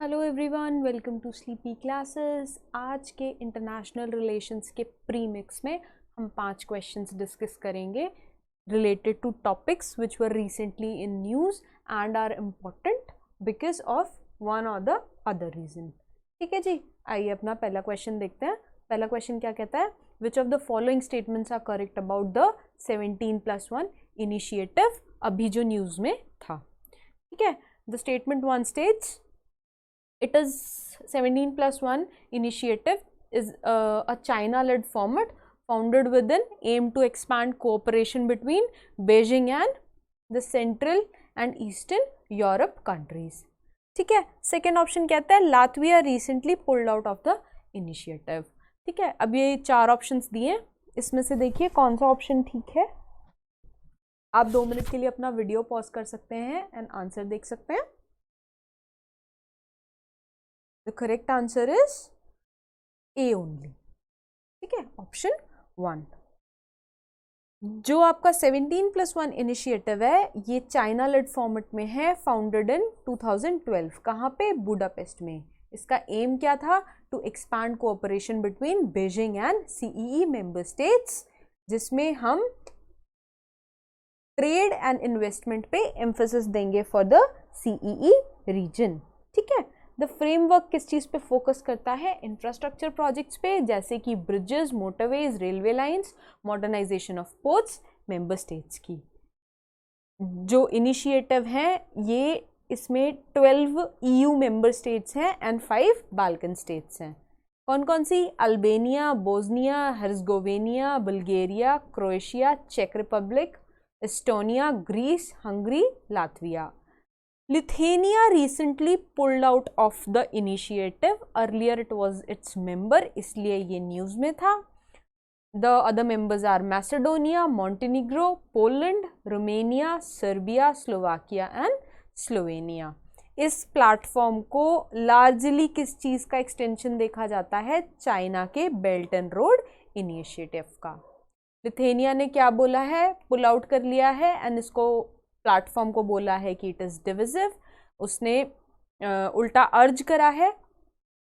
Hello everyone, welcome to sleepy classes. आज के international relations के प्री मिक्स में हम 5 क्वेश्चंस डिस्कस करेंगे related to topics which were recently in news and are important because of one और the other reason. ठीक है जी, आइए अपना पहला क्वेश्चन देखते हैं। पहला क्वेश्चन क्या कहता है? Which of the following statements are correct about the 17+1 initiative, अभी जो न्यूज़ में था। ठीक है, the statement 1 states it is 17+1 initiative is a China-led format founded with an aim to expand cooperation between Beijing and the Central and Eastern Europe countries. ठीक है, second option कहता है Latvia recently pulled out of the initiative. ठीक है, अब ये 4 options दिए, इसमें से देखिए कौन सा ऑप्शन ठीक है। आप 2 मिनट के लिए अपना वीडियो पॉज कर सकते हैं एंड आंसर देख सकते हैं। The correct answer is A only. ठीक है, ऑप्शन 1। जो आपका 17+1 इनिशिएटिव है ये चाइना लेड फॉर्मेट में है, फाउंडेड इन 2012। कहाँ पे? बुडापेस्ट में। इसका एम क्या था? To expand cooperation between Beijing and CEE member states, जिसमें हम ट्रेड एंड इन्वेस्टमेंट पे एम्फेसिस देंगे फॉर द सीईई रीजन। ठीक है, द फ्रेमवर्क किस चीज़ पे फोकस करता है? इंफ्रास्ट्रक्चर प्रोजेक्ट्स पे, जैसे कि bridges, motorways, railway lines, modernization of ports member states की। जो इनिशिएटिव हैं ये इसमें 12 ईयू मेंबर स्टेट्स हैं एंड 5 बाल्कन स्टेट्स हैं। कौन कौन सी? Albania, Bosnia, Herzegovina, Bulgaria, Croatia, चेक Republic, Estonia, Greece, Hungary, Latvia. Lithuania recently pulled out of the initiative. Earlier it was its member, इसलिए ये न्यूज़ में था। The other members are Macedonia, Montenegro, Poland, Romania, Serbia, Slovakia and Slovenia. इस platform को largely किस चीज़ का extension देखा जाता है? चाइना के बेल्ट एंड रोड इनिशिएटिव का। लिथुआनिया ने क्या बोला है? पुल आउट कर लिया है एंड इसको प्लेटफॉर्म को बोला है कि इट इज़ डिविजिव। उसने उल्टा अर्ज करा है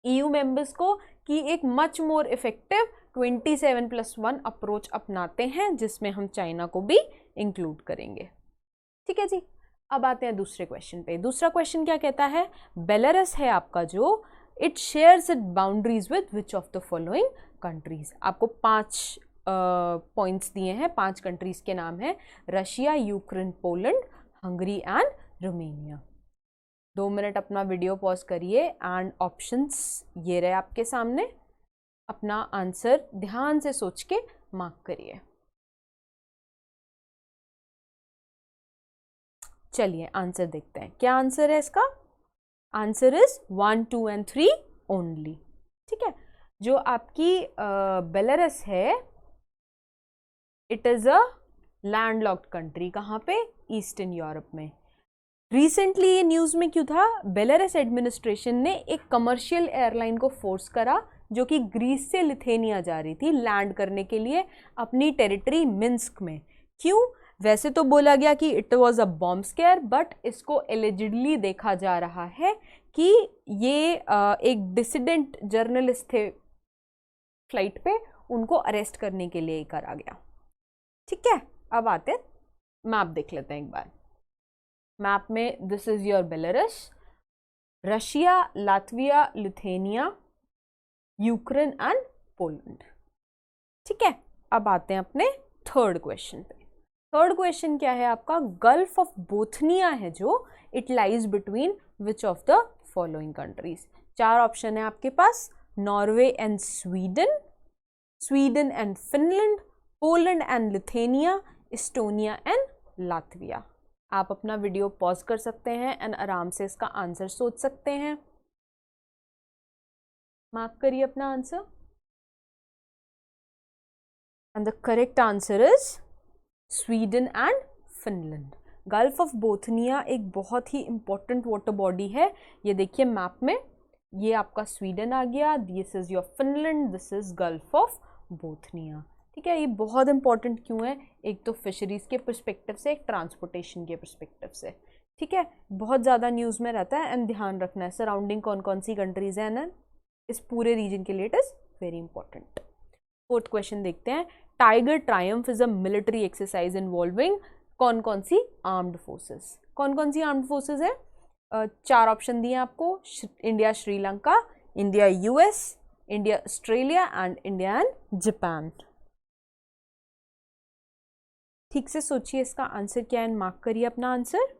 ईयू मेंबर्स को कि एक मच मोर इफेक्टिव 27+1 अप्रोच अपनाते हैं, जिसमें हम चाइना को भी इंक्लूड करेंगे। ठीक है जी, अब आते हैं दूसरे क्वेश्चन पे। दूसरा क्वेश्चन क्या कहता है? बेलारस है आपका जो, it shares it boundaries with which of the following countries. आपको 5 पॉइंट्स दिए हैं, 5 कंट्रीज के नाम हैं, Russia, Ukraine, Poland, Hungary and Romania. 2 minute अपना वीडियो पॉज करिए एंड ऑप्शंस ये रहे आपके सामने। अपना आंसर ध्यान से सोच के मार्क करिए। चलिए आंसर देखते हैं, क्या आंसर है इसका? Answer is 1, 2 and 3 only. ठीक है, जो आपकी बेलारस है it is a landlocked country. कहाँ पे? ईस्टर्न यूरोप में। रिसेंटली ये न्यूज़ में क्यों था? बेलारस एडमिनिस्ट्रेशन ने एक कमर्शियल एयरलाइन को फोर्स करा जो कि ग्रीस से लिथुआनिया जा रही थी लैंड करने के लिए अपनी टेरिटरी मिन्स्क में। क्यों? वैसे तो बोला गया कि it was a bomb square, but इसको एलिजिडली देखा जा रहा है कि ये एक डिसिडेंट जर्नलिस्ट थे फ्लाइट पे, उनको अरेस्ट करने के लिए ही करा गया। ठीक है, अब आते हैं मैप देख लेते हैं एक बार। मैप में this is your Belarus, Russia, Latvia, Lithuania, Ukraine and Poland. ठीक है, अब आते हैं अपने थर्ड क्वेश्चन पे। थर्ड क्वेश्चन क्या है आपका? गल्फ ऑफ बोथनिया है जो, it lies between which of the following countries. 4 option है आपके पास, Norway and Sweden, Sweden and Finland, Poland and Lithuania, Estonia and Latvia. आप अपना वीडियो पॉज कर सकते हैं एंड आराम से इसका आंसर सोच सकते हैं। मार्क करिए अपना answer and the correct answer is Sweden and Finland. Gulf of Bothnia एक बहुत ही इंपॉर्टेंट वाटर बॉडी है। ये देखिए मैप में, ये आपका स्वीडन आ गया, this is your Finland, this is gulf of Bothnia. ठीक है, ये बहुत इंपॉर्टेंट क्यों है? एक तो फिशरीज के पर्सपेक्टिव से, एक ट्रांसपोर्टेशन के पर्सपेक्टिव से। ठीक है, बहुत ज़्यादा न्यूज़ में रहता है एंड ध्यान रखना है सराउंडिंग कौन कौन सी कंट्रीज हैं एंड इस पूरे रीजन के लिए it is very important. Fourth question देखते हैं, tiger Triumph is a military exercise involving कौन कौन सी आर्म्ड फोर्सेस। कौन कौन सी आर्म्ड फोर्सेस है? 4 ऑप्शन दिए आपको, India Sri Lanka, India US, India Australia and India and Japan. ठीक से सोचिए इसका आंसर क्या है, मार्क करिए अपना आंसर।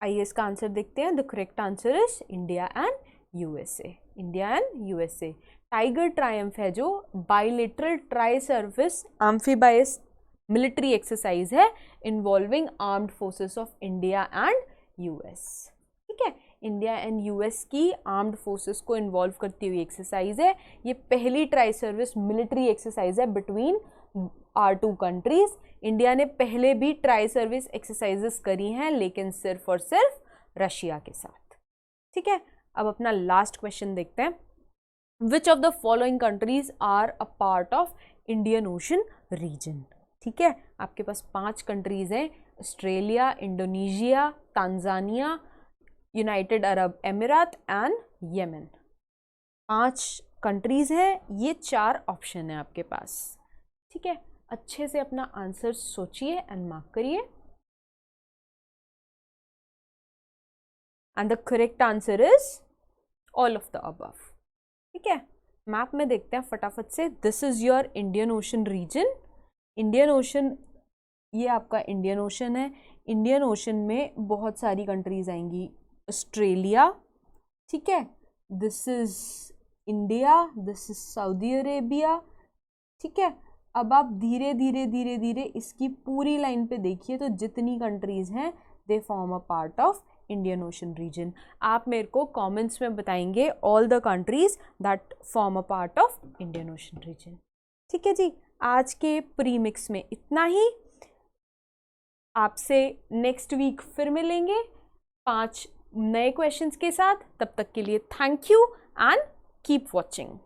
आइए इसका आंसर देखते हैं। The correct answer is India and USA. India and USA. Tiger triumph है जो bilateral tri service amphibious military exercise है involving armed forces of India and US. ठीक है, इंडिया एंड यूएस की आर्म्ड फोर्सेस को involve करती हुई exercise है। ये पहली ट्राई सर्विस मिलिट्री एक्सरसाइज है बिटवीन आर 2 कंट्रीज। इंडिया ने पहले भी ट्राई सर्विस एक्सरसाइजेस करी हैं लेकिन सिर्फ और सिर्फ रशिया के साथ। ठीक है, अब अपना लास्ट क्वेश्चन देखते हैं। Which of the following countries are a part of Indian Ocean region. ठीक है, आपके पास 5 कंट्रीज हैं, Australia, Indonesia, Tanzania, United Arab Emirates and Yemen. 5 countries हैं, ये 4 ऑप्शन है आपके पास। ठीक है, अच्छे से अपना आंसर सोचिए एंड मार्क करिए। And the correct answer is all of the above. ठीक है, मैप में देखते हैं फटाफट से। This is your Indian Ocean region. Indian Ocean, ये आपका इंडियन ओशन है। इंडियन ओशन में बहुत सारी कंट्रीज आएंगी। ऑस्ट्रेलिया, ठीक है, this is India, this is Saudi Arabia. ठीक है, अब आप धीरे धीरे धीरे धीरे इसकी पूरी लाइन पे देखिए तो जितनी कंट्रीज हैं they form a part of Indian Ocean region. आप मेरे को कमेंट्स में बताएंगे all the countries that form a part of Indian Ocean region. ठीक है जी, आज के प्री मिक्स में इतना ही। आपसे नेक्स्ट वीक फिर मिलेंगे 5 नए क्वेश्चंस के साथ। तब तक के लिए thank you and keep watching.